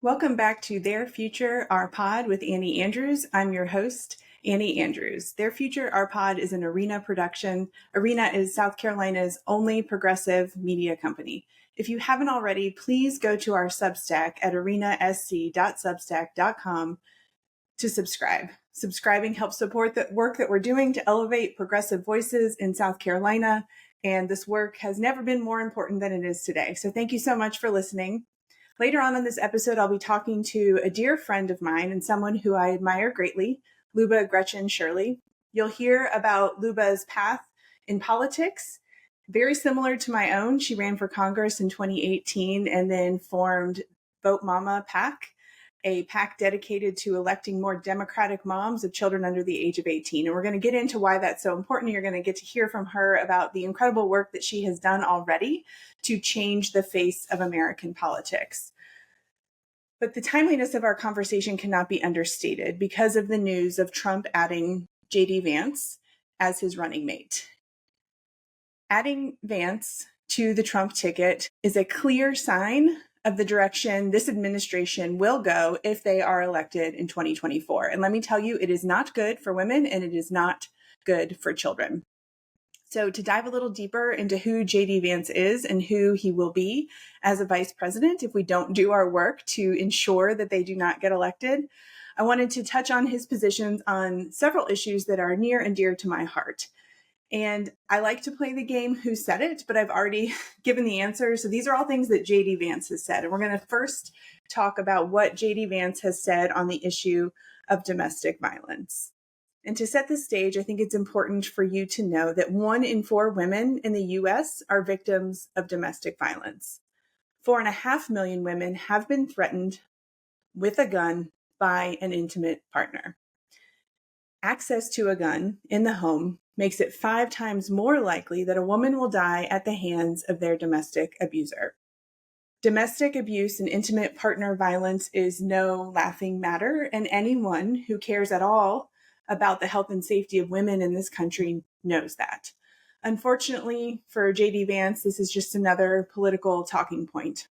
Welcome back to Their Future, Our Pod with Annie Andrews. I'm your host, Annie Andrews. Their Future, Our Pod is an Arena production. Arena is South Carolina's only progressive media company. If you haven't already, please go to our Substack at arenasc.substack.com to subscribe. Subscribing helps support the work that we're doing to elevate progressive voices in South Carolina, and this work has never been more important than it is today. So thank you so much for listening. Later on in this episode, I'll be talking to a dear friend of mine and someone who I admire greatly, Liuba Grechen Shirley. You'll hear about Liuba's path in politics, very similar to my own. She ran for Congress in 2018 and then formed Vote Mama PAC, a PAC dedicated to electing more Democratic moms of children under the age of 18. And we're going to get into why that's so important. You're going to get to hear from her about the incredible work that she has done already to change the face of American politics. But the timeliness of our conversation cannot be understated because of the news of Trump adding J.D. Vance as his running mate. Adding Vance to the Trump ticket is a clear sign of the direction this administration will go if they are elected in 2024. And let me tell you, it is not good for women and it is not good for children. So to dive a little deeper into who J.D. Vance is and who he will be as a vice president if we don't do our work to ensure that they do not get elected, I wanted to touch on his positions on several issues that are near and dear to my heart. And I like to play the game Who Said It, but I've already given the answer. So these are all things that J.D. Vance has said. And we're going to first talk about what J.D. Vance has said on the issue of domestic violence. And to set the stage, I think it's important for you to know that 1 in 4 women in the U.S. are victims of domestic violence. 4.5 million women have been threatened with a gun by an intimate partner. Access to a gun in the home makes it 5 times more likely that a woman will die at the hands of their domestic abuser. Domestic abuse and intimate partner violence is no laughing matter, and anyone who cares at all about the health and safety of women in this country knows that. Unfortunately, for J.D. Vance, this is just another political talking point.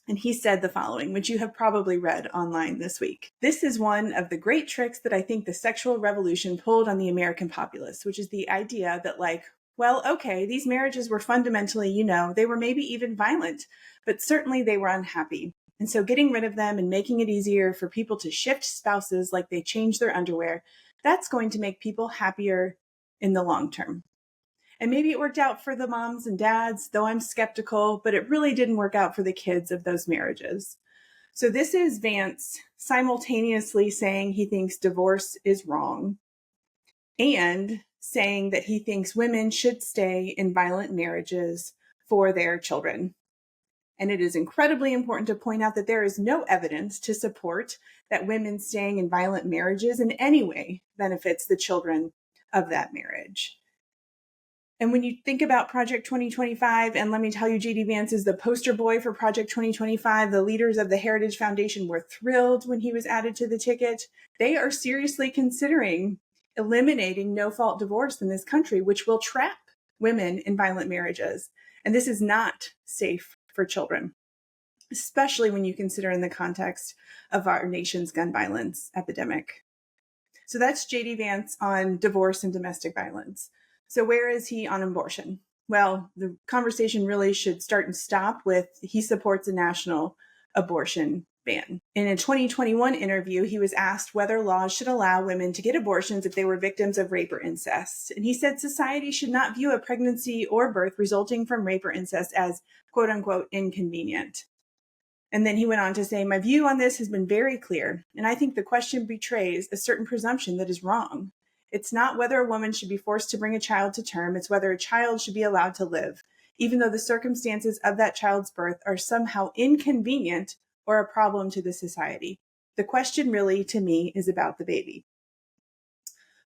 And he said the following, which you have probably read online this week. This is one of the great tricks that I think the sexual revolution pulled on the American populace, which is the idea that well, okay, these marriages were fundamentally, they were maybe even violent, but certainly they were unhappy. And so getting rid of them and making it easier for people to shift spouses like they change their underwear, that's going to make people happier in the long term. And maybe it worked out for the moms and dads, though I'm skeptical, but it really didn't work out for the kids of those marriages. So this is Vance simultaneously saying he thinks divorce is wrong and saying that he thinks women should stay in violent marriages for their children. And it is incredibly important to point out that there is no evidence to support that women staying in violent marriages in any way benefits the children of that marriage. And when you think about Project 2025, and let me tell you, J.D. Vance is the poster boy for Project 2025. The leaders of the Heritage Foundation were thrilled when he was added to the ticket. They are seriously considering eliminating no-fault divorce in this country, which will trap women in violent marriages. And this is not safe for children, especially when you consider in the context of our nation's gun violence epidemic. So that's J.D. Vance on divorce and domestic violence. So where is he on abortion? Well, the conversation really should start and stop with he supports a national abortion ban. In a 2021 interview, he was asked whether laws should allow women to get abortions if they were victims of rape or incest. And he said society should not view a pregnancy or birth resulting from rape or incest as quote unquote inconvenient. And then he went on to say, my view on this has been very clear, and I think the question betrays a certain presumption that is wrong. It's not whether a woman should be forced to bring a child to term, it's whether a child should be allowed to live, even though the circumstances of that child's birth are somehow inconvenient or a problem to the society. The question really, to me, is about the baby.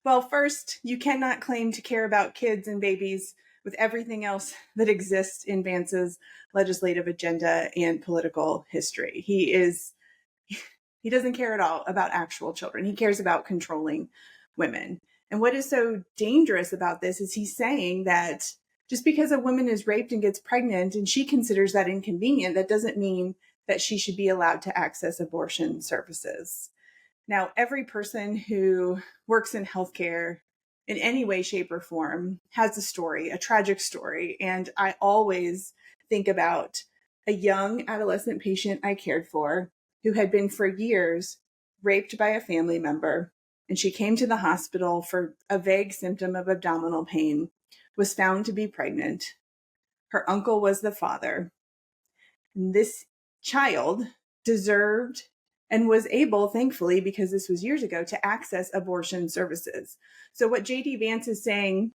Well, first, you cannot claim to care about kids and babies with everything else that exists in Vance's legislative agenda and political history. He doesn't care at all about actual children. He cares about controlling women. And what is so dangerous about this is he's saying that just because a woman is raped and gets pregnant and she considers that inconvenient, that doesn't mean that she should be allowed to access abortion services. Now, every person who works in healthcare in any way, shape, or form has a story, a tragic story. And I always think about a young adolescent patient I cared for who had been for years raped by a family member. And she came to the hospital for a vague symptom of abdominal pain, was found to be pregnant. Her uncle was the father. And this child deserved and was able, thankfully, because this was years ago, to access abortion services. So what J.D. Vance is saying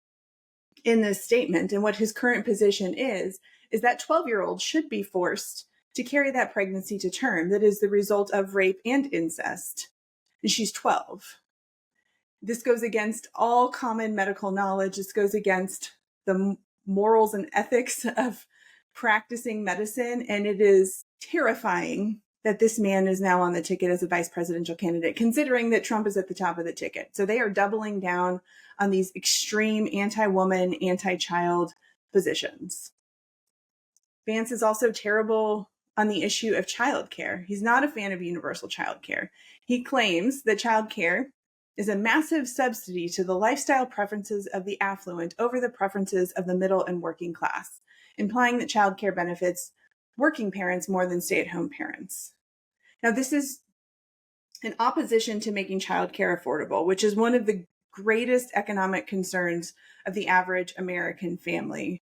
in this statement and what his current position is that 12-year-olds should be forced to carry that pregnancy to term that is the result of rape and incest. And she's 12. This goes against all common medical knowledge. This goes against the morals and ethics of practicing medicine. And it is terrifying that this man is now on the ticket as a vice presidential candidate, considering that Trump is at the top of the ticket. So they are doubling down on these extreme anti-woman, anti-child positions. Vance is also terrible on the issue of childcare. He's not a fan of universal childcare. He claims that childcare is a massive subsidy to the lifestyle preferences of the affluent over the preferences of the middle and working class, implying that childcare benefits working parents more than stay-at-home parents. Now, this is in opposition to making childcare affordable, which is one of the greatest economic concerns of the average American family,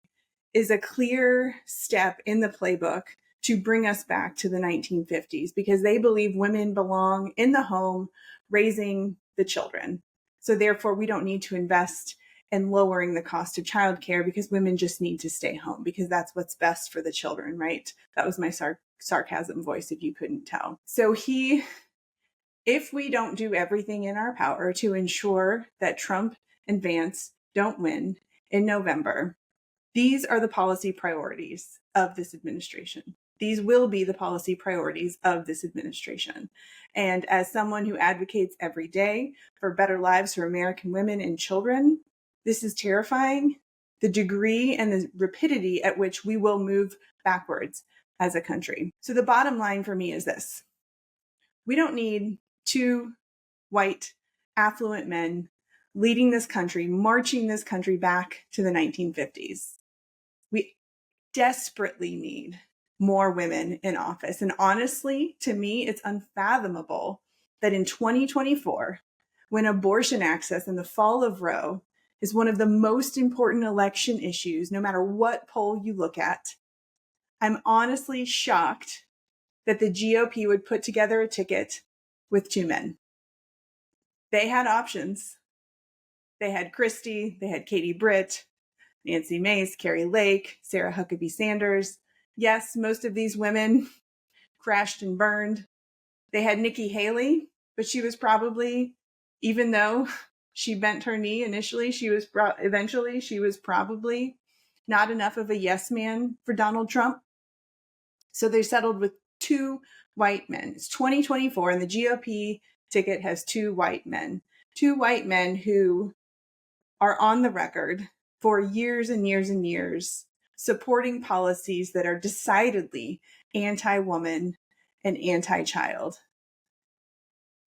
is a clear step in the playbook to bring us back to the 1950s, because they believe women belong in the home raising the children. So therefore, we don't need to invest in lowering the cost of childcare because women just need to stay home because that's what's best for the children, right? That was my sarcasm voice, if you couldn't tell. So if we don't do everything in our power to ensure that Trump and Vance don't win in November, these are the policy priorities of this administration. These will be the policy priorities of this administration. And as someone who advocates every day for better lives for American women and children, this is terrifying, the degree and the rapidity at which we will move backwards as a country. So the bottom line for me is this. We don't need two white, affluent men leading this country, marching this country back to the 1950s. We desperately need more women in office. And honestly, to me, it's unfathomable that in 2024, when abortion access and the fall of Roe is one of the most important election issues, no matter what poll you look at, I'm honestly shocked that the GOP would put together a ticket with two men. They had options. They had Christie, they had Katie Britt, Nancy Mace, Carrie Lake, Sarah Huckabee Sanders. Yes, most of these women crashed and burned. They had Nikki Haley, but she was probably, even though she bent her knee initially, eventually she was probably not enough of a yes man for Donald Trump. So they settled with two white men. It's 2024 and the GOP ticket has two white men who are on the record for years and years and years supporting policies that are decidedly anti-woman and anti-child.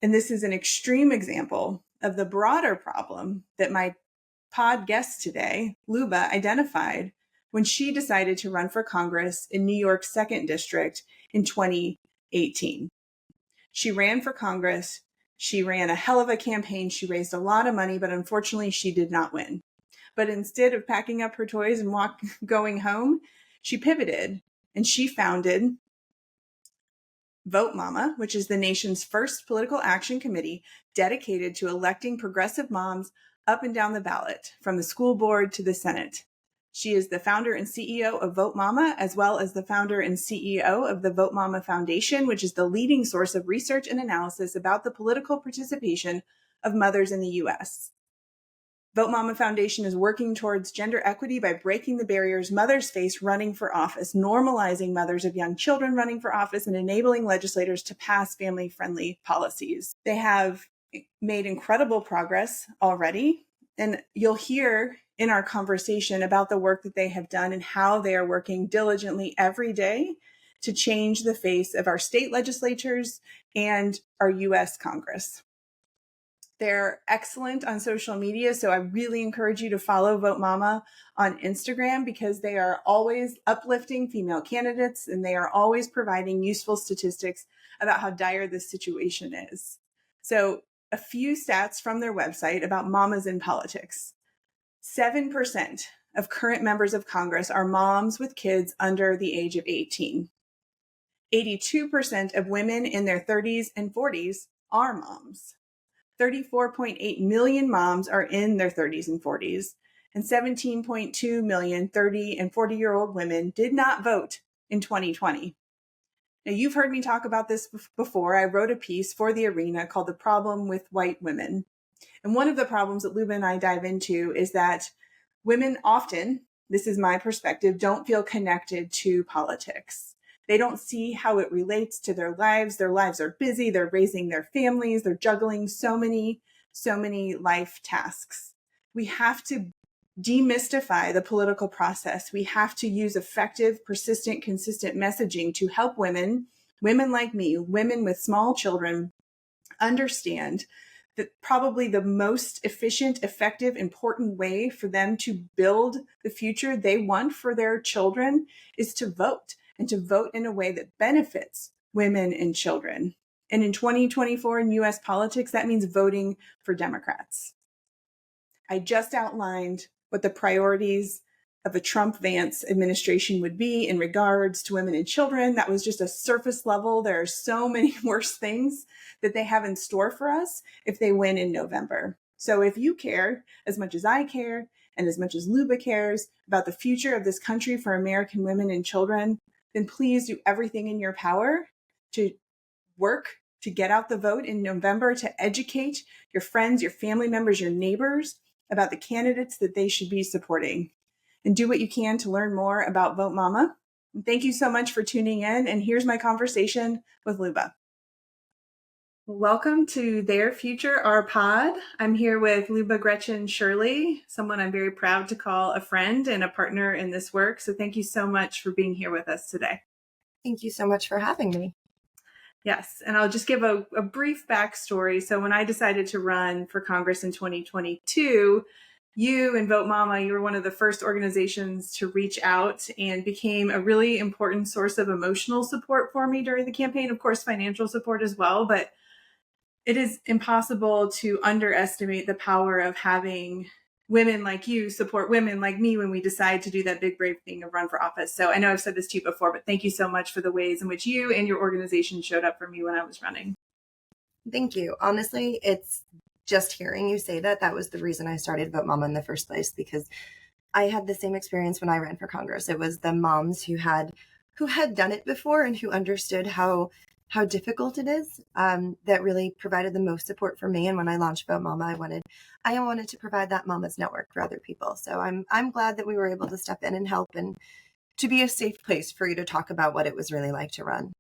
And this is an extreme example of the broader problem that my pod guest today, Liuba, identified when she decided to run for Congress in New York's 2nd District in 2018. She ran for Congress. She ran a hell of a campaign. She raised a lot of money, but unfortunately she did not win. But instead of packing up her toys and going home, she pivoted and she founded Vote Mama, which is the nation's first political action committee dedicated to electing progressive moms up and down the ballot, from the school board to the Senate. She is the founder and CEO of Vote Mama, as well as the founder and CEO of the Vote Mama Foundation, which is the leading source of research and analysis about the political participation of mothers in the U.S. Vote Mama Foundation is working towards gender equity by breaking the barriers mothers face running for office, normalizing mothers of young children running for office, and enabling legislators to pass family-friendly policies. They have made incredible progress already, and you'll hear in our conversation about the work that they have done and how they are working diligently every day to change the face of our state legislatures and our US Congress. They're excellent on social media, so I really encourage you to follow Vote Mama on Instagram because they are always uplifting female candidates and they are always providing useful statistics about how dire this situation is. So, a few stats from their website about mamas in politics. 7% of current members of Congress are moms with kids under the age of 18. 82% of women in their 30s and 40s are moms. 34.8 million moms are in their 30s and 40s, and 17.2 million 30 and 40-year-old women did not vote in 2020. Now, you've heard me talk about this before. I wrote a piece for The Arena called The Problem with White Women. And one of the problems that Liuba and I dive into is that women often, this is my perspective, don't feel connected to politics. They don't see how it relates to their lives. Their lives are busy. They're raising their families. They're juggling so many life tasks. We have to demystify the political process. We have to use effective, persistent, consistent messaging to help women like me, women with small children, understand that probably the most efficient, effective, important way for them to build the future they want for their children is to vote, and to vote in a way that benefits women and children. And in 2024 in US politics, that means voting for Democrats. I just outlined what the priorities of a Trump-Vance administration would be in regards to women and children. That was just a surface level. There are so many worse things that they have in store for us if they win in November. So if you care as much as I care and as much as Liuba cares about the future of this country for American women and children, then please do everything in your power to work to get out the vote in November, to educate your friends, your family members, your neighbors about the candidates that they should be supporting. And do what you can to learn more about Vote Mama. And thank you so much for tuning in. And here's my conversation with Liuba. Welcome to Their Future, Our Pod. I'm here with Liuba Grechen Shirley, someone I'm very proud to call a friend and a partner in this work. So thank you so much for being here with us today. Thank you so much for having me. Yes, and I'll just give a brief backstory. So when I decided to run for Congress in 2022, you and Vote Mama, you were one of the first organizations to reach out and became a really important source of emotional support for me during the campaign. Of course, financial support as well, but it is impossible to underestimate the power of having women like you support women like me when we decide to do that big, brave thing of run for office. So I know I've said this to you before, but thank you so much for the ways in which you and your organization showed up for me when I was running. Thank you. Honestly, it's just hearing you say that was the reason I started Vote Mama in the first place, because I had the same experience when I ran for Congress. It was the moms who had done it before and who understood how difficult it is, that really provided the most support for me. And when I launched Vote Mama, I wanted to provide that mama's network for other people. So I'm glad that we were able to step in and help, and to be a safe place for you to talk about what it was really like to run.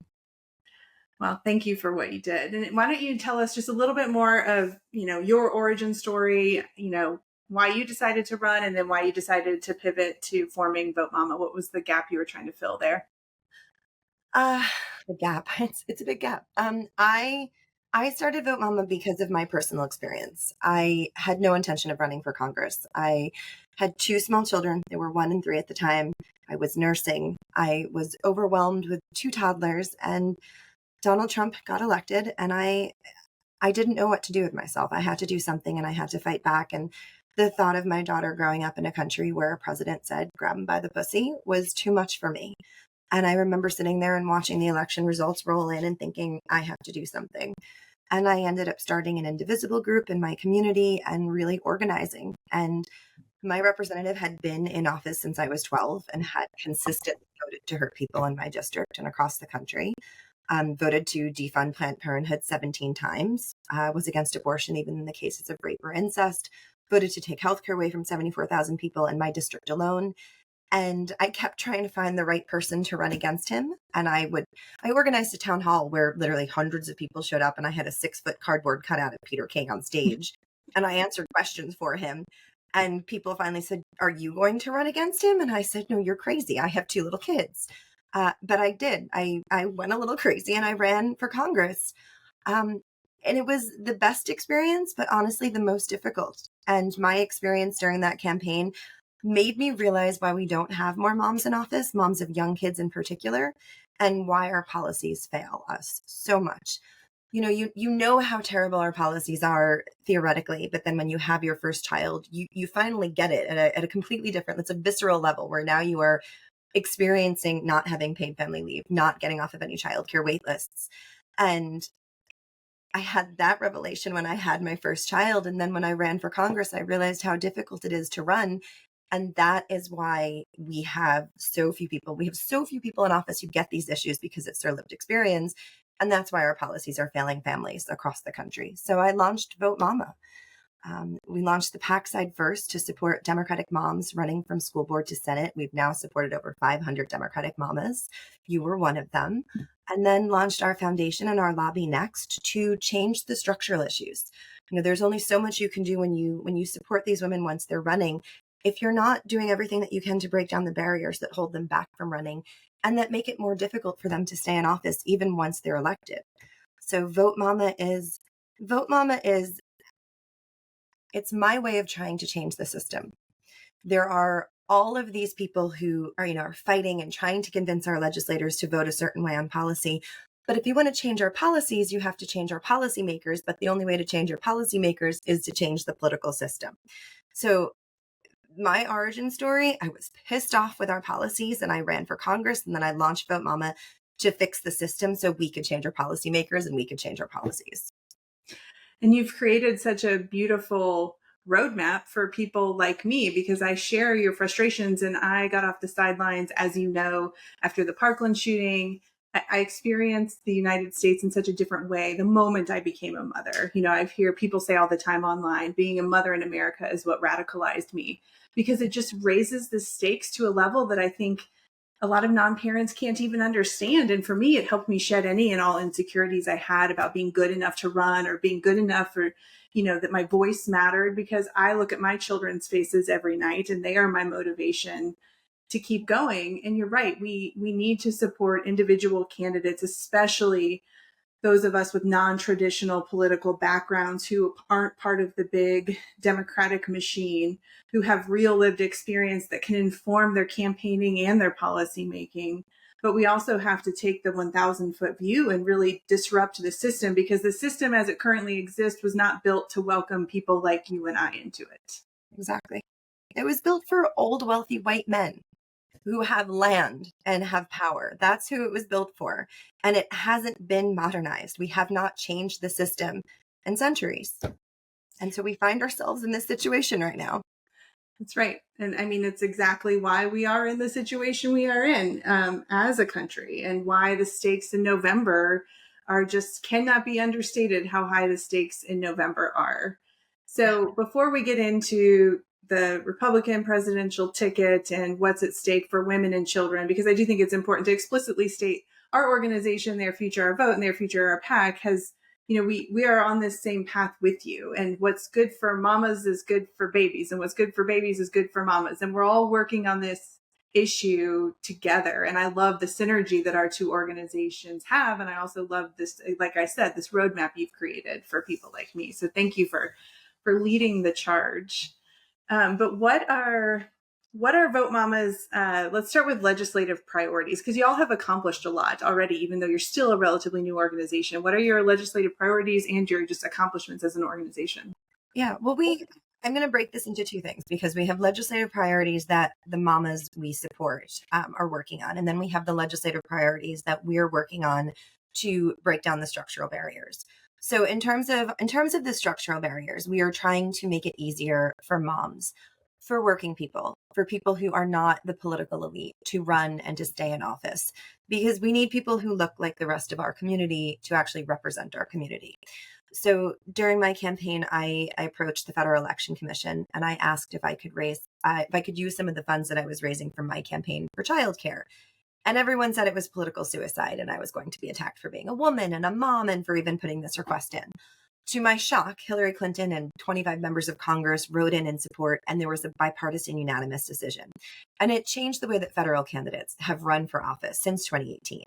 Well, thank you for what you did. And why don't you tell us just a little bit more of, your origin story, why you decided to run, and then why you decided to pivot to forming Vote Mama. What was the gap you were trying to fill there? The gap. It's a big gap. I started Vote Mama because of my personal experience. I had no intention of running for Congress. I had two small children. They were 1 and 3 at the time. I was nursing. I was overwhelmed with 2 toddlers, and Donald Trump got elected, and I didn't know what to do with myself. I had to do something, and I had to fight back. And the thought of my daughter growing up in a country where a president said, "Grab him by the pussy," was too much for me. And I remember sitting there and watching the election results roll in and thinking, I have to do something. And I ended up starting an indivisible group in my community and really organizing. And my representative had been in office since I was 12 and had consistently voted to hurt people in my district and across the country. Voted to defund Planned Parenthood 17 times, was against abortion even in the cases of rape or incest, voted to take healthcare away from 74,000 people in my district alone. And I kept trying to find the right person to run against him. And I organized a town hall where literally hundreds of people showed up, and I had a 6-foot cardboard cutout of Peter King on stage, and I answered questions for him. And people finally said, "Are you going to run against him?" And I said, "No, you're crazy. I have 2 little kids." But I did. I went a little crazy and I ran for Congress. And it was the best experience, but honestly, the most difficult. And my experience during that campaign made me realize why we don't have more moms in office, moms of young kids in particular, and why our policies fail us so much. You know how terrible our policies are theoretically, but then when you have your first child, you finally get it at a completely different, it's a visceral level where now you are experiencing not having paid family leave, not getting off of any childcare wait lists. And I had that revelation when I had my first child. And then when I ran for Congress, I realized how difficult it is to run. And that is why we have so few people. We have so few people in office who get these issues because it's their lived experience. And that's why our policies are failing families across the country. So I launched Vote Mama. We launched the PAC side first to support Democratic moms running from school board to Senate. We've now supported over 500 Democratic mamas. You were one of them. And then launched our foundation and our lobby next to change the structural issues. There's only so much you can do when you support these women once they're running, if you're not doing everything that you can to break down the barriers that hold them back from running and that make it more difficult for them to stay in office even once they're elected. So Vote Mama is it's my way of trying to change the system. There are all of these people who are fighting and trying to convince our legislators to vote a certain way on policy. But if you want to change our policies, you have to change our policymakers. But the only way to change your policymakers is to change the political system. So my origin story, I was pissed off with our policies and I ran for Congress, and then I launched Vote Mama to fix the system so we could change our policymakers and we could change our policies. And you've created such a beautiful roadmap for people like me, because I share your frustrations, and I got off the sidelines, as you know, after the Parkland shooting. I experienced the United States in such a different way the moment I became a mother. I hear people say all the time online, being a mother in America is what radicalized me, because it just raises the stakes to a level that I think a lot of non-parents can't even understand. And for me, it helped me shed any and all insecurities I had about being good enough to run, or being good enough, or, that my voice mattered, because I look at my children's faces every night and they are my motivation to keep going. And you're right. We need to support individual candidates, especially those of us with non-traditional political backgrounds who aren't part of the big democratic machine, who have real lived experience that can inform their campaigning and their policy making. But we also have to take the 1,000-foot view and really disrupt the system, because the system as it currently exists was not built to welcome people like you and I into it. Exactly. It was built for old, wealthy white men who have land and have power. That's who it was built for. And it hasn't been modernized. We have not changed the system in centuries. And so we find ourselves in this situation right now. That's right. And I mean, it's exactly why we are in the situation we are in as a country, and why the stakes in November are just cannot be understated how high the stakes in November are. So before we get into the Republican presidential ticket and what's at stake for women and children, because I do think it's important to explicitly state our organization, Their Future, Our Vote, and Their Future, Our PAC has, we are on this same path with you. And what's good for mamas is good for babies, and what's good for babies is good for mamas. And we're all working on this issue together. And I love the synergy that our two organizations have. And I also love this, like I said, this roadmap you've created for people like me. So thank you for leading the charge. But what are Vote Mama's, let's start with legislative priorities, because you all have accomplished a lot already, even though you're still a relatively new organization. What are your legislative priorities and your just accomplishments as an organization? Yeah, well, I'm going to break this into two things, because we have legislative priorities that the mamas we support are working on. And then we have the legislative priorities that we're working on to break down the structural barriers. So in terms of the structural barriers, we are trying to make it easier for moms, for working people, for people who are not the political elite to run and to stay in office, because we need people who look like the rest of our community to actually represent our community. So during my campaign, I approached the Federal Election Commission and I asked if I could use some of the funds that I was raising from my campaign for childcare. And everyone said it was political suicide and I was going to be attacked for being a woman and a mom and for even putting this request in. To my shock, Hillary Clinton and 25 members of Congress wrote in support, and there was a bipartisan unanimous decision. And it changed the way that federal candidates have run for office since 2018.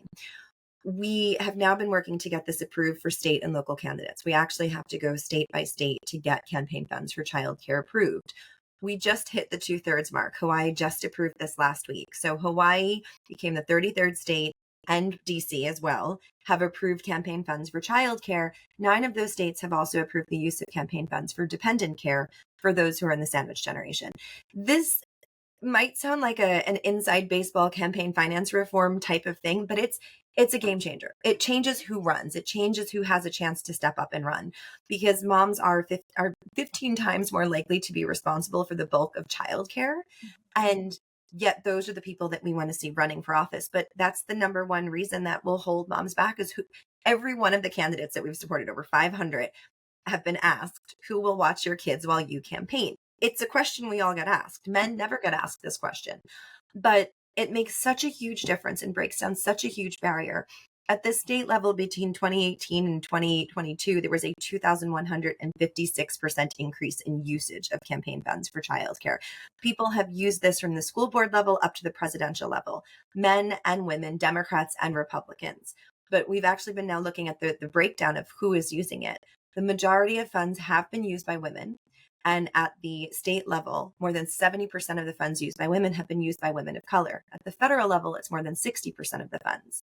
We have now been working to get this approved for state and local candidates. We actually have to go state by state to get campaign funds for childcare approved. We just hit the 2/3 mark. Hawaii just approved this last week. So Hawaii became the 33rd state, and DC as well, have approved campaign funds for childcare. 9 of those states have also approved the use of campaign funds for dependent care for those who are in the sandwich generation. This might sound like an inside baseball campaign finance reform type of thing, but it's a game changer. It changes who runs. It changes who has a chance to step up and run, because moms are 15 times more likely to be responsible for the bulk of childcare. And yet those are the people that we want to see running for office. But that's the number one reason that will hold moms back, is every one of the candidates that we've supported, over 500, have been asked, who will watch your kids while you campaign? It's a question we all get asked. Men never get asked this question, but it makes such a huge difference and breaks down such a huge barrier. At the state level, between 2018 and 2022, there was a 2,156% increase in usage of campaign funds for childcare. People have used this from the school board level up to the presidential level, men and women, Democrats and Republicans. But we've actually been now looking at the breakdown of who is using it. The majority of funds have been used by women. And at the state level, more than 70% of the funds used by women have been used by women of color. At the federal level, it's more than 60% of the funds.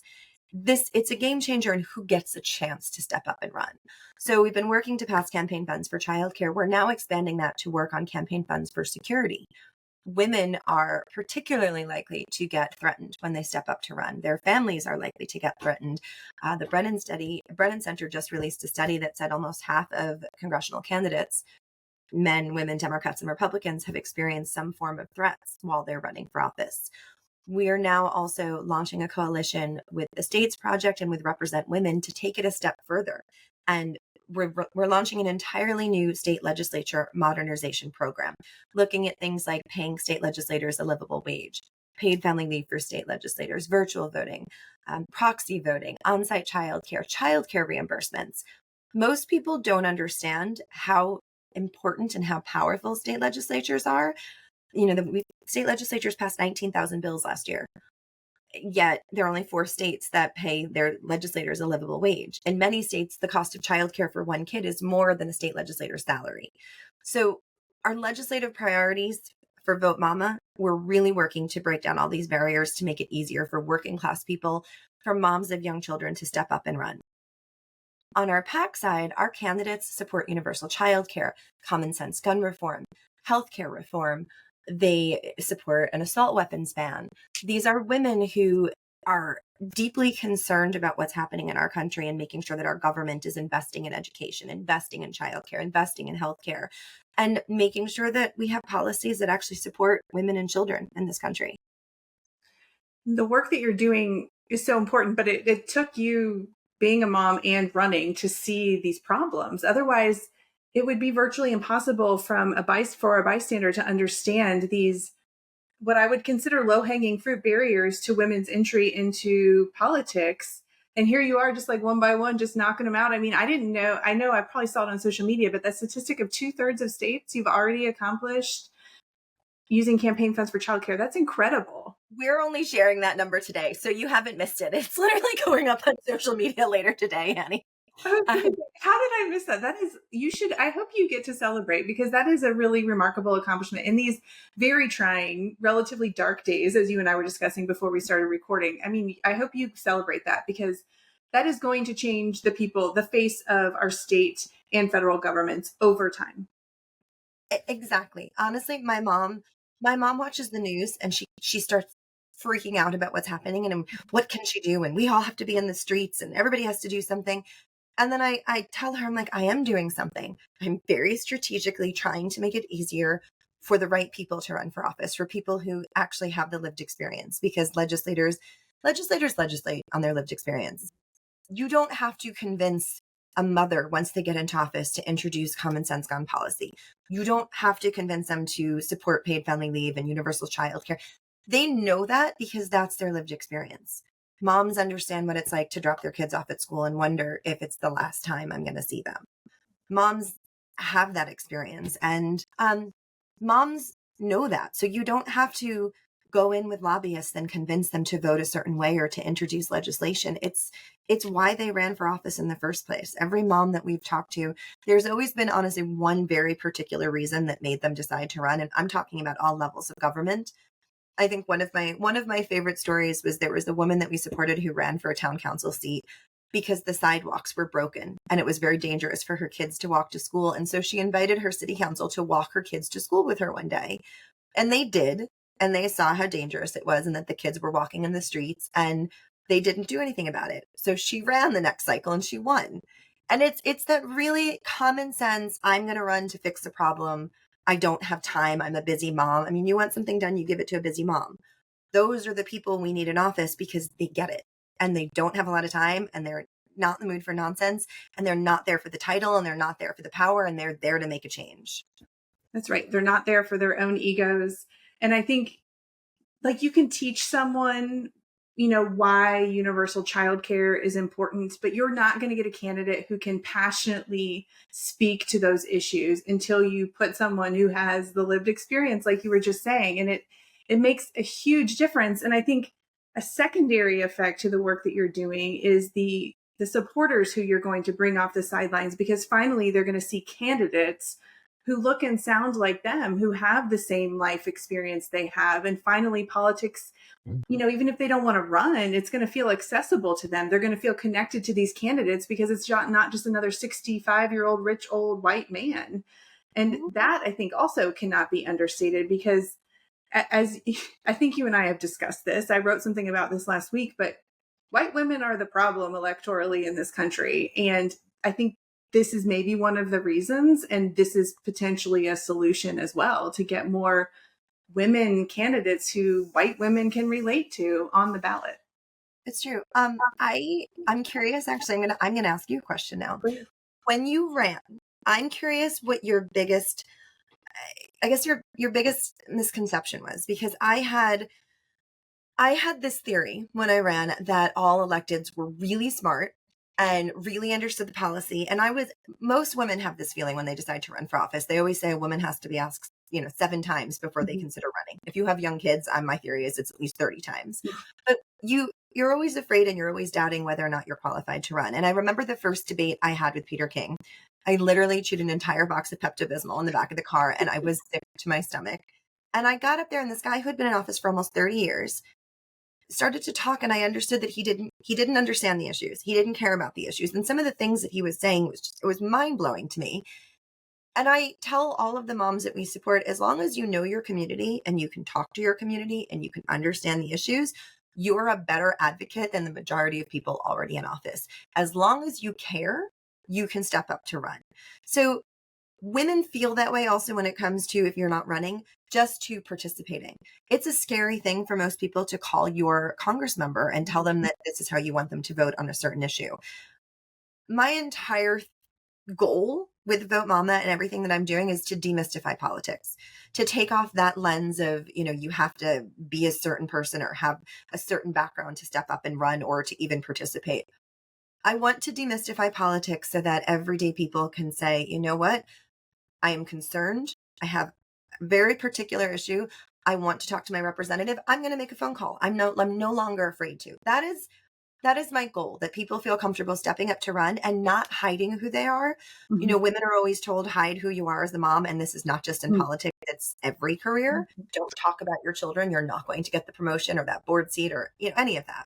It's a game changer in who gets a chance to step up and run. So we've been working to pass campaign funds for childcare. We're now expanding that to work on campaign funds for security. Women are particularly likely to get threatened when they step up to run. Their families are likely to get threatened. The Brennan Center just released a study that said almost half of congressional candidates, men, women, Democrats, and Republicans, have experienced some form of threats while they're running for office. We are now also launching a coalition with the States Project and with Represent Women to take it a step further. And we're launching an entirely new state legislature modernization program, looking at things like paying state legislators a livable wage, paid family leave for state legislators, virtual voting, proxy voting, on-site childcare reimbursements. Most people don't understand how important and how powerful state legislatures are. State legislatures passed 19,000 bills last year. Yet there are only 4 states that pay their legislators a livable wage. In many states, the cost of childcare for one kid is more than a state legislator's salary. So our legislative priorities for Vote Mama, we're really working to break down all these barriers to make it easier for working class people, for moms of young children, to step up and run. On our PAC side, our candidates support universal childcare, common sense gun reform, healthcare reform. They support an assault weapons ban. These are women who are deeply concerned about what's happening in our country and making sure that our government is investing in education, investing in childcare, investing in healthcare, and making sure that we have policies that actually support women and children in this country. The work that you're doing is so important, but it took you being a mom and running to see these problems. Otherwise, it would be virtually impossible for a bystander to understand these, what I would consider low-hanging fruit barriers to women's entry into politics. And here you are, just like one by one, just knocking them out. I mean, I didn't know, I know I probably saw it on social media, but that statistic of 2/3 of states you've already accomplished using campaign funds for childcare, that's incredible. We're only sharing that number today, so you haven't missed it. It's literally going up on social media later today, Annie. How did I miss that? I hope you get to celebrate, because that is a really remarkable accomplishment in these very trying, relatively dark days, as you and I were discussing before we started recording. I mean, I hope you celebrate that, because that is going to change the face of our state and federal governments over time. Exactly. Honestly, my mom watches the news and she starts freaking out about what's happening and what can she do, and we all have to be in the streets and everybody has to do something. And then I tell her, I'm like, I am doing something. I'm very strategically trying to make it easier for the right people to run for office, for people who actually have the lived experience, because legislators legislate on their lived experience. You don't have to convince a mother, once they get into office, to introduce common sense gun policy. You don't have to convince them to support paid family leave and universal childcare. They know that because that's their lived experience. Moms understand what it's like to drop their kids off at school and wonder if it's the last time I'm going to see them. Moms have that experience, and moms know that. So you don't have to go in with lobbyists and convince them to vote a certain way or to introduce legislation. It's why they ran for office in the first place. Every mom that we've talked to, there's always been honestly one very particular reason that made them decide to run, and I'm talking about all levels of government. I think one of my favorite stories was there was a woman that we supported who ran for a town council seat because the sidewalks were broken and it was very dangerous for her kids to walk to school. And so she invited her city council to walk her kids to school with her one day. And they did. And they saw how dangerous it was and that the kids were walking in the streets, and they didn't do anything about it. So she ran the next cycle and she won. And it's that really common sense, I'm going to run to fix a problem. I don't have time. I'm a busy mom. I mean, you want something done, you give it to a busy mom. Those are the people we need in office because they get it and they don't have a lot of time and they're not in the mood for nonsense and they're not there for the title and they're not there for the power and they're there to make a change. That's right. They're not there for their own egos. And I think like you can teach someone, why universal childcare is important, but you're not going to get a candidate who can passionately speak to those issues until you put someone who has the lived experience, like you were just saying. And it makes a huge difference. And I think a secondary effect to the work that you're doing is the supporters who you're going to bring off the sidelines, because finally they're going to see candidates who look and sound like them, who have the same life experience they have. And finally, politics, even if they don't want to run, it's going to feel accessible to them. They're going to feel connected to these candidates because it's not just another 65-year-old rich old white man. And that, I think, also cannot be understated, because as I think you and I have discussed this, I wrote something about this last week, but white women are the problem electorally in this country. And I think this is maybe one of the reasons, and this is potentially a solution as well, to get more women candidates who white women can relate to on the ballot. It's true. I'm curious, actually, I'm gonna ask you a question now. When you ran, I'm curious what your biggest, I guess your biggest misconception was, because I had this theory when I ran that all electeds were really smart and really understood the policy. And most women have this feeling when they decide to run for office. They always say a woman has to be asked, 7 times before they consider running. If you have young kids, my theory is it's at least 30 times. But you're always afraid and you're always doubting whether or not you're qualified to run. And I remember the first debate I had with Peter King. I literally chewed an entire box of Pepto-Bismol in the back of the car and I was sick to my stomach. And I got up there and this guy who had been in office for almost 30 years started to talk, and I understood that he didn't understand the issues. He didn't care about the issues. And some of the things that he was saying it was mind-blowing to me. And I tell all of the moms that we support, as long as you know your community and you can talk to your community and you can understand the issues, you're a better advocate than the majority of people already in office. As long as you care, you can step up to run. So women feel that way also when it comes to, if you're not running, just to participating. It's a scary thing for most people to call your Congress member and tell them that this is how you want them to vote on a certain issue. My entire goal with Vote Mama and everything that I'm doing is to demystify politics, to take off that lens of, you have to be a certain person or have a certain background to step up and run or to even participate. I want to demystify politics so that everyday people can say, you know what? I am concerned. I have a very particular issue. I want to talk to my representative. I'm going to make a phone call. I'm no longer afraid to. That is my goal, that people feel comfortable stepping up to run and not hiding who they are. Mm-hmm. Women are always told, hide who you are as a mom. And this is not just in politics. It's every career. Don't talk about your children. You're not going to get the promotion or that board seat or any of that.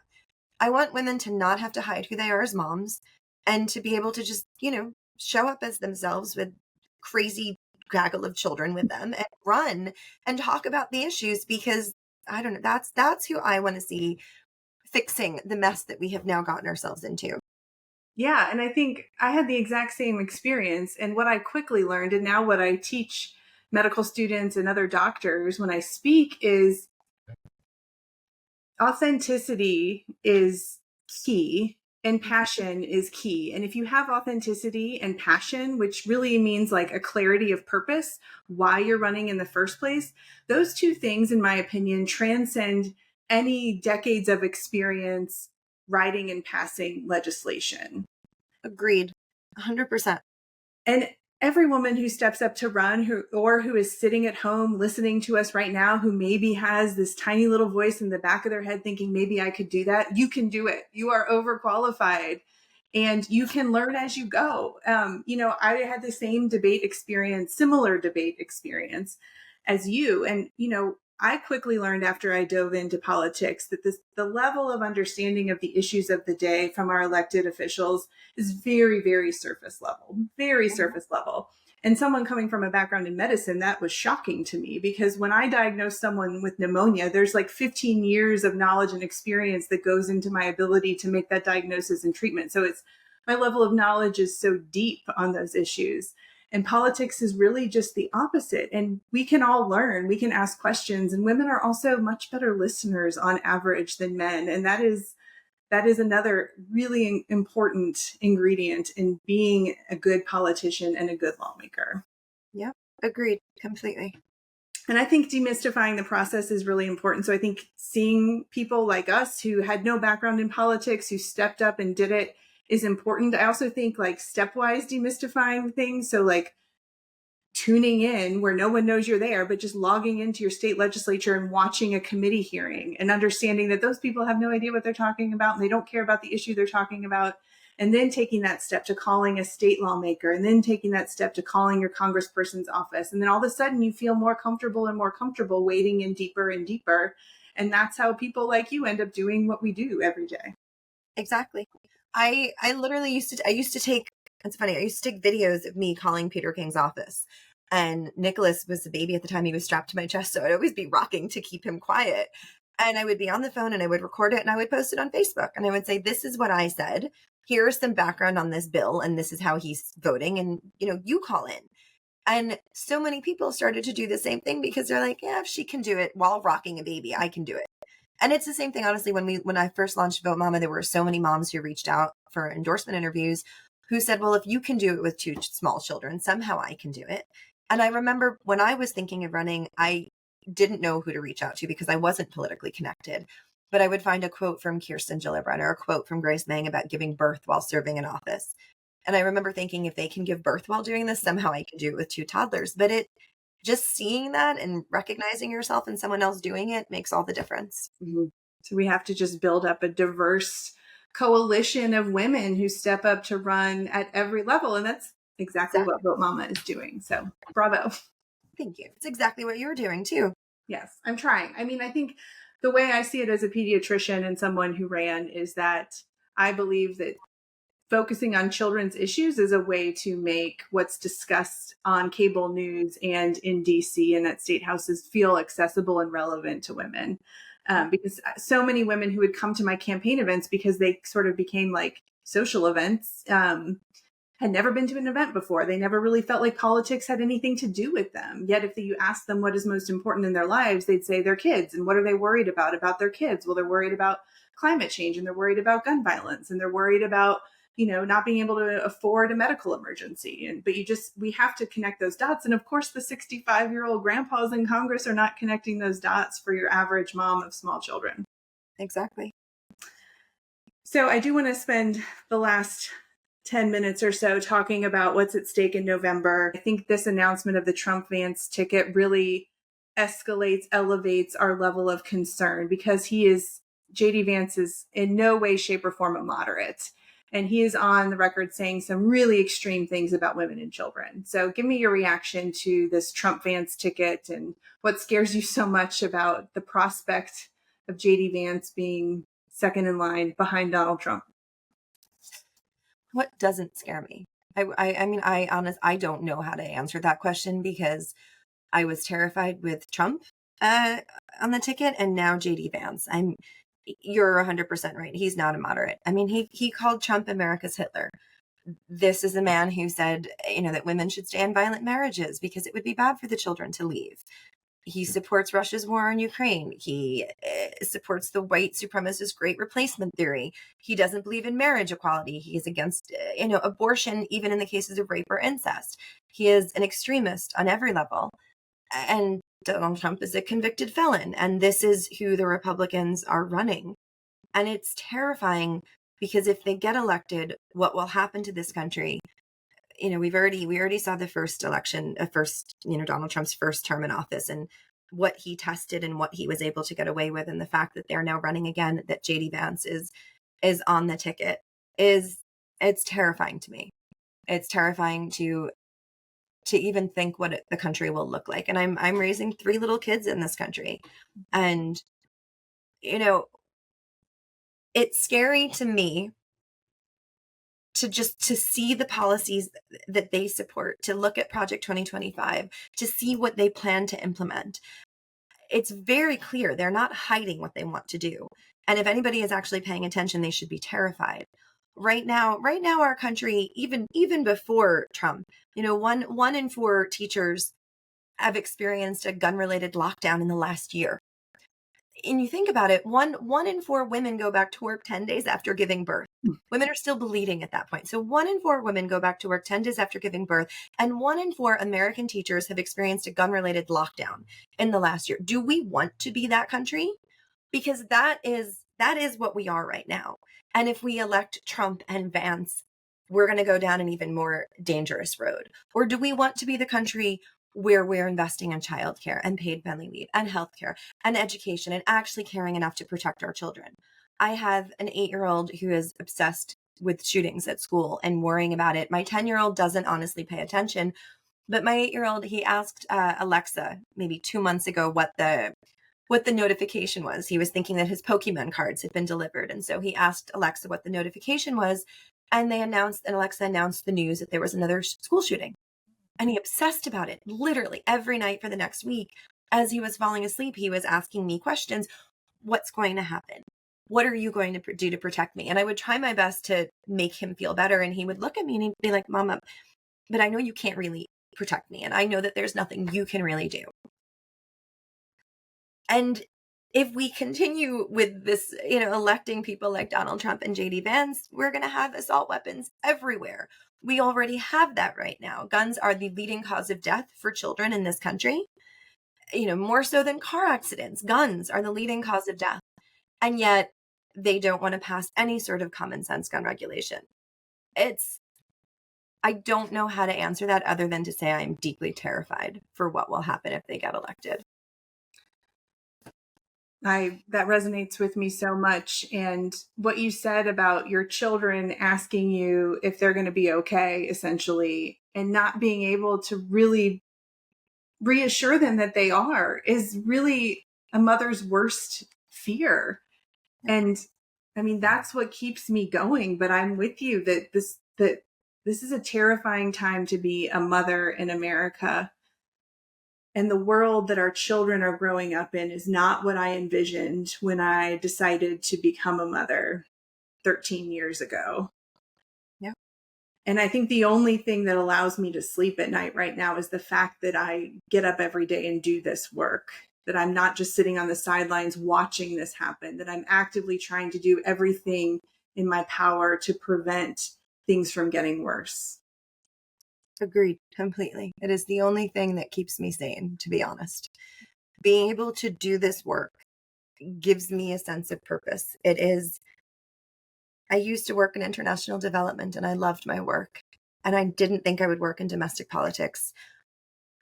I want women to not have to hide who they are as moms and to be able to just, show up as themselves with crazy gaggle of children with them and run and talk about the issues, because I don't know, that's who I want to see fixing the mess that we have now gotten ourselves into. Yeah. And I think I had the exact same experience. And what I quickly learned, and now what I teach medical students and other doctors when I speak, is authenticity is key and passion is key. And if you have authenticity and passion, which really means like a clarity of purpose, why you're running in the first place, those two things, in my opinion, transcend any decades of experience writing and passing legislation. Agreed. 100%. And every woman who steps up to run who is sitting at home listening to us right now, who maybe has this tiny little voice in the back of their head thinking, maybe I could do that. You can do it. You are overqualified and you can learn as you go. I had the similar debate experience as you. And, I quickly learned after I dove into politics that the level of understanding of the issues of the day from our elected officials is very, very surface level, very surface level. And someone coming from a background in medicine, that was shocking to me, because when I diagnose someone with pneumonia, there's like 15 years of knowledge and experience that goes into my ability to make that diagnosis and treatment. So my level of knowledge is so deep on those issues. And politics is really just the opposite. And we can all learn, we can ask questions, and women are also much better listeners on average than men. And that is another really important ingredient in being a good politician and a good lawmaker. Yep, agreed completely. And I think demystifying the process is really important. So I think seeing people like us who had no background in politics, who stepped up and did it, is important. I also think like stepwise demystifying things. So like tuning in where no one knows you're there, but just logging into your state legislature and watching a committee hearing and understanding that those people have no idea what they're talking about and they don't care about the issue they're talking about. And then taking that step to calling a state lawmaker, and then taking that step to calling your congressperson's office. And then all of a sudden you feel more comfortable wading in deeper and deeper. And that's how people like you end up doing what we do every day. Exactly. I literally used to take, it's funny, I used to take videos of me calling Peter King's office. And Nicholas was a baby at the time. He was strapped to my chest, so I'd always be rocking to keep him quiet. And I would be on the phone and I would record it and I would post it on Facebook. And I would say, this is what I said. Here's some background on this bill. And this is how he's voting. And, you call in. And so many people started to do the same thing because they're like, yeah, if she can do it while rocking a baby, I can do it. And it's the same thing, honestly, when I first launched Vote Mama, there were so many moms who reached out for endorsement interviews who said, well, if you can do it with 2 small children, somehow I can do it. And I remember when I was thinking of running, I didn't know who to reach out to because I wasn't politically connected. But I would find a quote from Kirsten Gillibrand or a quote from Grace Meng about giving birth while serving in office. And I remember thinking, if they can give birth while doing this, somehow I can do it with 2 toddlers. But just seeing that and recognizing yourself and someone else doing it makes all the difference. Mm-hmm. So we have to just build up a diverse coalition of women who step up to run at every level. And that's exactly what Vote Mama is doing. So bravo. Thank you. It's exactly what you're doing too. Yes, I'm trying. I mean, I think the way I see it as a pediatrician and someone who ran is that I believe that focusing on children's issues is a way to make what's discussed on cable news and in DC and at state houses feel accessible and relevant to women. Because so many women who would come to my campaign events because they sort of became like social events, had never been to an event before. They never really felt like politics had anything to do with them. Yet if you ask them what is most important in their lives, they'd say their kids. And what are they worried about their kids? Well, they're worried about climate change, and they're worried about gun violence, and they're worried about not being able to afford a medical emergency. But we have to connect those dots. And of course, the 65-year-old grandpas in Congress are not connecting those dots for your average mom of small children. Exactly. So I do want to spend the last 10 minutes or so talking about what's at stake in November. I think this announcement of the Trump-Vance ticket really elevates our level of concern, because JD Vance is in no way, shape, or form a moderate. And he is on the record saying some really extreme things about women and children. So give me your reaction to this Trump-Vance ticket and what scares you so much about the prospect of JD Vance being second in line behind Donald Trump. What doesn't scare me? I don't know how to answer that question, because I was terrified with Trump on the ticket, and now JD Vance. You're 100% right. He's not a moderate. I mean, he called Trump America's Hitler. This is a man who said, that women should stay in violent marriages because it would be bad for the children to leave. He supports Russia's war on Ukraine. He supports the white supremacist great replacement theory. He doesn't believe in marriage equality. He is against, abortion, even in the cases of rape or incest. He is an extremist on every level. And Donald Trump is a convicted felon. And this is who the Republicans are running. And it's terrifying, because if they get elected, what will happen to this country we already saw the first election, Donald Trump's first term in office, and what he tested and what he was able to get away with, and the fact that they're now running again, that JD Vance is on the ticket, it's terrifying to me. It's terrifying to even think what the country will look like. And I'm raising 3 little kids in this country, and it's scary to me to see the policies that they support, to look at Project 2025, to see what they plan to implement. It's very clear they're not hiding what they want to do. And if anybody is actually paying attention, they should be terrified. Right now, our country, even before Trump, 1 in 4 teachers have experienced a gun-related lockdown in the last year. And you think about it, one in 4 women go back to work 10 days after giving birth. Women are still bleeding at that point. So 1 in 4 women go back to work 10 days after giving birth, and 1 in 4 American teachers have experienced a gun-related lockdown in the last year. Do we want to be that country? Because that is what we are right now. And if we elect Trump and Vance, we're going to go down an even more dangerous road. Or do we want to be the country where we're investing in childcare and paid family leave and healthcare and education and actually caring enough to protect our children? I have an 8-year-old who is obsessed with shootings at school and worrying about it. My 10-year-old doesn't honestly pay attention, but my 8-year-old, he asked Alexa maybe 2 months ago what the notification was. He was thinking that his Pokemon cards had been delivered. And so he asked Alexa what the notification was. And Alexa announced the news that there was another school shooting. And he obsessed about it literally every night for the next week. As he was falling asleep, he was asking me questions. What's going to happen? What are you going to do to protect me? And I would try my best to make him feel better. And he would look at me and he'd be like, Mama, but I know you can't really protect me. And I know that there's nothing you can really do. And if we continue with this, electing people like Donald Trump and JD Vance, we're going to have assault weapons everywhere. We already have that right now. Guns are the leading cause of death for children in this country. More so than car accidents, guns are the leading cause of death. And yet they don't want to pass any sort of common sense gun regulation. I don't know how to answer that other than to say I'm deeply terrified for what will happen if they get elected. That resonates with me so much. And what you said about your children asking you if they're going to be okay, essentially, and not being able to really reassure them that they are, is really a mother's worst fear. And I mean, that's what keeps me going. But I'm with you that this is a terrifying time to be a mother in America. And the world that our children are growing up in is not what I envisioned when I decided to become a mother 13 years ago. Yeah. And I think the only thing that allows me to sleep at night right now is the fact that I get up every day and do this work, that I'm not just sitting on the sidelines watching this happen, that I'm actively trying to do everything in my power to prevent things from getting worse. Agreed completely. It is the only thing that keeps me sane, to be honest. Being able to do this work gives me a sense of purpose. I used to work in international development and I loved my work. And I didn't think I would work in domestic politics.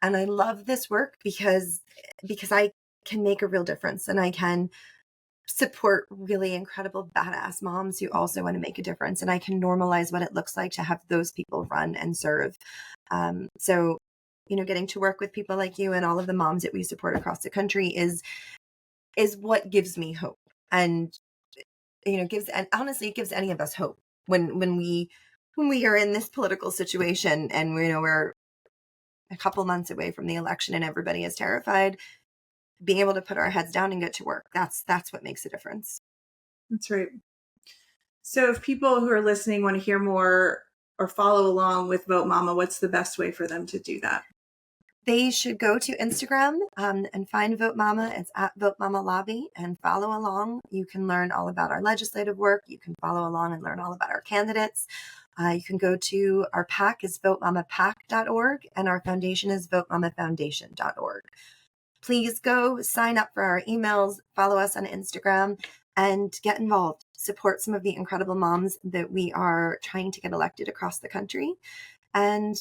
And I love this work because I can make a real difference and I can support really incredible badass moms who also want to make a difference. And I can normalize what it looks like to have those people run and serve. So, getting to work with people like you and all of the moms that we support across the country is what gives me hope. And, honestly, it gives any of us hope when we are in this political situation and we're a couple months away from the election and everybody is terrified. Being able to put our heads down and get to work. That's what makes a difference. That's right. So if people who are listening want to hear more or follow along with Vote Mama, what's the best way for them to do that? They should go to Instagram and find Vote Mama. It's at Vote Mama Lobby and follow along. You can learn all about our legislative work. You can follow along and learn all about our candidates. You can go to our PAC is votemamapac.org and our foundation is votemamafoundation.org. Please go sign up for our emails, follow us on Instagram, and get involved. Support some of the incredible moms that we are trying to get elected across the country. and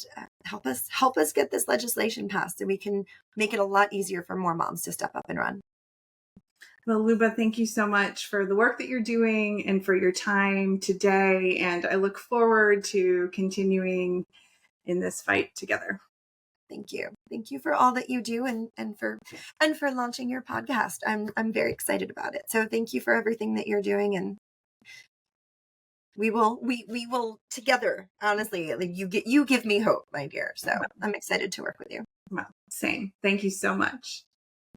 help us get this legislation passed so we can make it a lot easier for more moms to step up and run. Well, Liuba, thank you so much for the work that you're doing and for your time today. And I look forward to continuing in this fight together. Thank you. Thank you for all that you do and for launching your podcast. I'm very excited about it. So thank you for everything that you're doing, and we will together, honestly, like you give me hope, my dear. So I'm excited to work with you. Well, same. Thank you so much.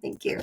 Thank you.